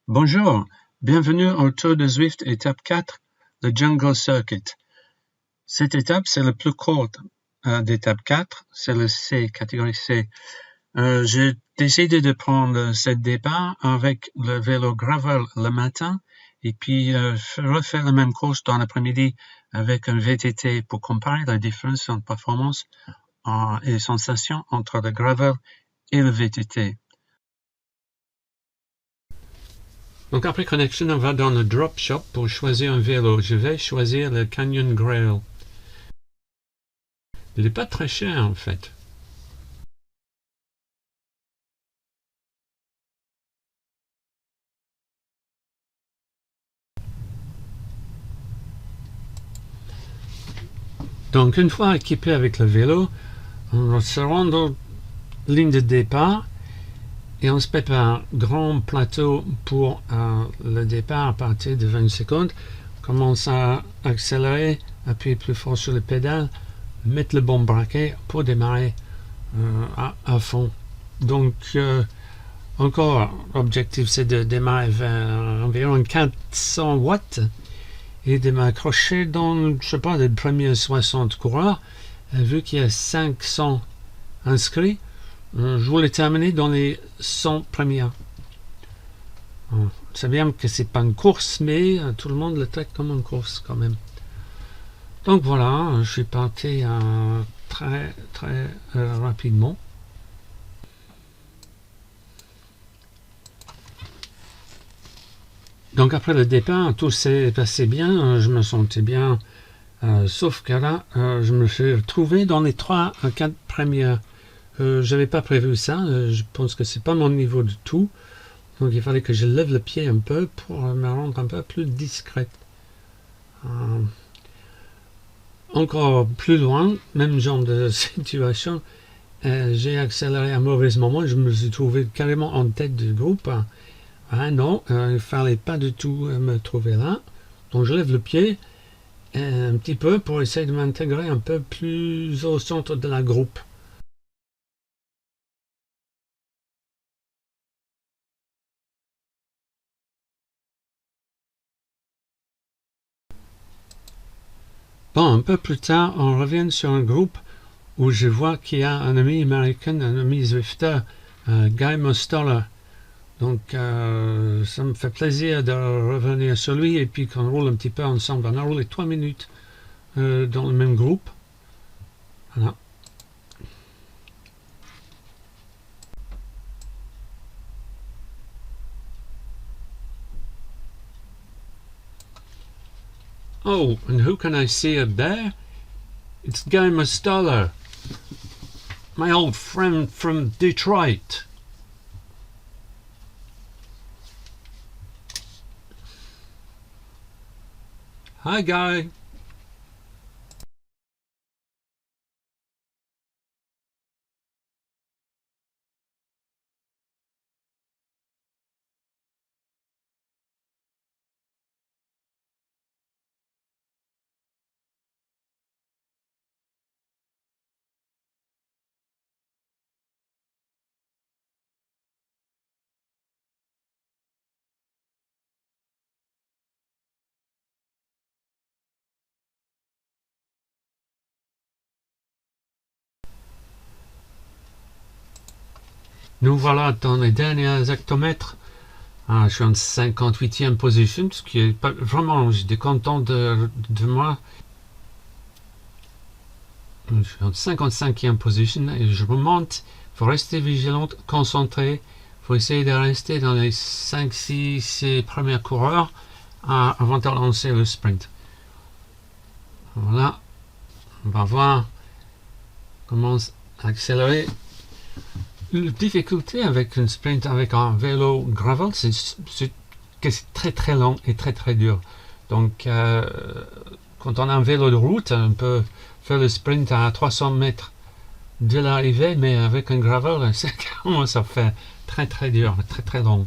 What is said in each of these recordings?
Bonjour, bienvenue au Tour de Zwift étape 4, le Jungle Circuit. Cette étape, c'est la plus courte d'étape 4, c'est le C, catégorie C. J'ai décidé de prendre ce départ avec le vélo gravel le matin et puis refaire la même course dans l'après-midi avec un VTT pour comparer la différence en performance et sensations entre le gravel et le VTT. Donc après connection, on va dans le drop shop pour choisir un vélo. Je vais choisir le Canyon Grail. Il n'est pas très cher en fait. Donc une fois équipé avec le vélo, on se rend dans la ligne de départ et on se prépare grand plateau pour le départ à partir de 20 secondes. On commence à accélérer, appuyer plus fort sur le pédale, mettre le bon braquet pour démarrer à fond. Donc encore, l'objectif c'est de démarrer vers environ 400 watts et de m'accrocher dans, je sais pas, les premiers 60 coureurs. Vu qu'il y a 500 inscrits, je voulais terminer dans les 100 premiers. C'est bien que c'est pas une course, mais tout le monde le traite comme une course quand même. Donc voilà, je suis parti très rapidement. Donc après le départ, tout s'est passé bien, je me sentais bien, sauf que là, je me suis retrouvé dans les 3 à 4 premières. Je n'avais pas prévu ça, je pense que c'est pas mon niveau de tout, donc il fallait que je lève le pied un peu pour me rendre un peu plus discrète. Encore plus loin, même genre de situation, j'ai accéléré à un mauvais moment, je me suis trouvé carrément en tête du groupe. Ah non, il ne fallait pas du tout me trouver là. Donc je lève le pied un petit peu pour essayer de m'intégrer un peu plus au centre de la groupe. Bon, un peu plus tard, on revient sur un groupe où je vois qu'il y a un ami américain, un ami Zwifter, Guy Mostoller. Donc ça me fait plaisir de revenir sur lui et puis qu'on roule un petit peu ensemble. On a roulé 3 minutes dans le même groupe. Voilà. Oh, and who can I see up there? It's Guy Mostoller, my old friend from Detroit. Hi, Guy. Nous voilà dans les derniers hectomètres. Je suis en 58e position, ce qui est pas, vraiment, j'étais content de moi. Je suis en 55e position et je remonte. Il faut rester vigilant, concentré. Il faut essayer de rester dans les 5-6 premiers coureurs avant de lancer le sprint. Voilà. On va voir. On commence à accélérer. La difficulté avec un sprint avec un vélo gravel, c'est que c'est très long et très dur. Donc, quand on a un vélo de route, on peut faire le sprint à 300 mètres de l'arrivée, mais avec un gravel, c'est comment ça fait très dur, très long.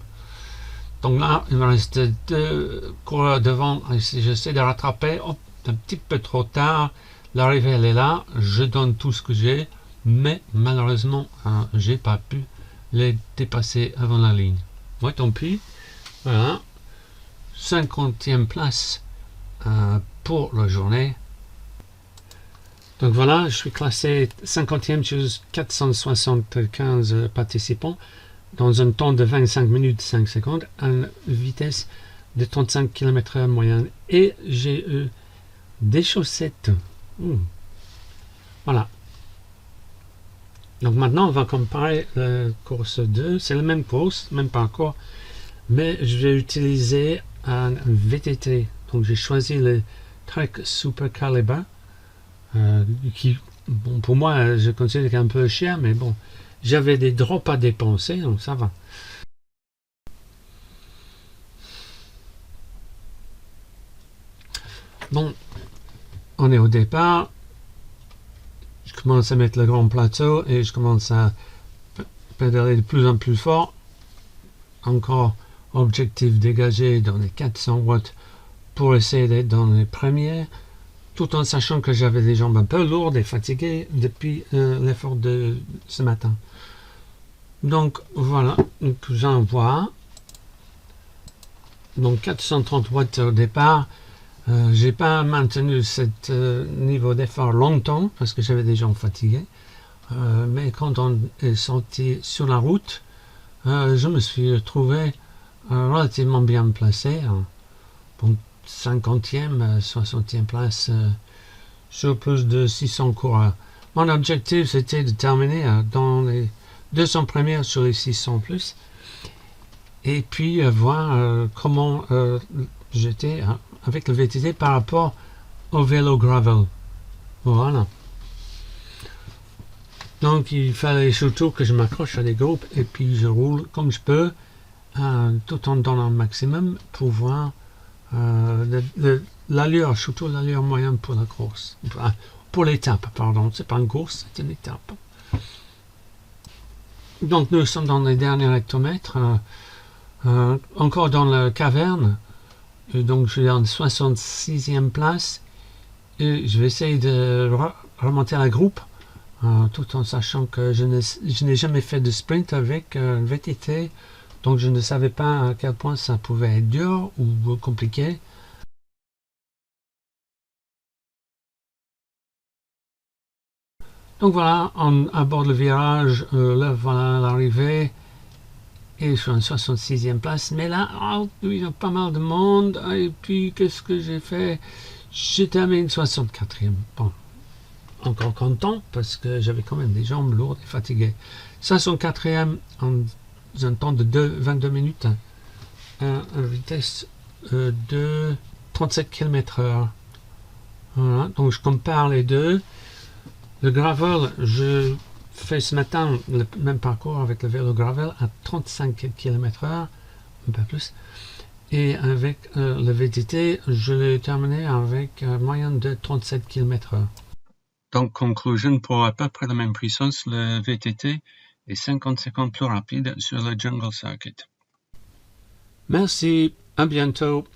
Donc là, il me reste 2 coureurs devant. J'essaie de rattraper. Hop, un petit peu trop tard. L'arrivée, elle est là. Je donne tout ce que j'ai. Mais malheureusement, j'ai pas pu les dépasser avant la ligne. Ouais, tant pis. Voilà. 50e place pour la journée. Donc voilà, je suis classé 50e sur 475 participants dans un temps de 25 minutes 5 secondes à une vitesse de 35 km/h moyenne. Et j'ai eu des chaussettes. Voilà. Donc maintenant, on va comparer la course 2. C'est la même course, même parcours, mais je vais utiliser un VTT. Donc j'ai choisi le Trek Super Caliber, qui, bon, pour moi, je considère un peu cher, mais bon, j'avais des drops à dépenser, donc ça va. Bon, on est au départ. Je commence à mettre le grand plateau et je commence à pédaler de plus en plus fort. Encore objectif dégagé dans les 400 watts pour essayer d'être dans les premiers, tout en sachant que j'avais les jambes un peu lourdes et fatiguées depuis l'effort de ce matin. Donc voilà, j'envoie. Donc 430 watts au départ. J'ai pas maintenu ce niveau d'effort longtemps parce que j'avais des jambes fatiguées. Mais quand on est sorti sur la route, je me suis retrouvé relativement bien placé. Bon, 50e, 60e place sur plus de 600 coureurs. Mon objectif, c'était de terminer dans les 200 premières sur les 600 plus. Et puis voir comment j'étais avec le VTT par rapport au vélo gravel. Voilà. Donc il fallait surtout que je m'accroche à des groupes et puis je roule comme je peux, tout en donnant un maximum pour voir l'allure, surtout l'allure moyenne pour la course. Pour l'étape, pardon. C'est pas une course, c'est une étape. Donc nous sommes dans les derniers hectomètres, encore dans la caverne. Et donc je suis en 66e place et je vais essayer de remonter à la groupe. Tout en sachant que je n'ai jamais fait de sprint avec un VTT, donc je ne savais pas à quel point ça pouvait être dur ou compliqué. Donc voilà, on aborde le virage, là voilà l'arrivée, et je suis en 66e place, mais là, il y a pas mal de monde, et puis qu'est-ce que j'ai fait? J'ai terminé 64e. Bon. Encore content parce que j'avais quand même des jambes lourdes et fatiguées. 64e en un temps de 22 minutes à une vitesse de 37 km/h. Voilà, donc je compare les deux. Le gravel, je fais ce matin le même parcours avec le vélo gravel à 35 km/h, un peu plus. Et avec le VTT, je l'ai terminé avec une moyenne de 37 km/h. Donc, conclusion, pour à peu près la même puissance, le VTT est 50 secondes plus rapide sur le Jungle Circuit. Merci, à bientôt.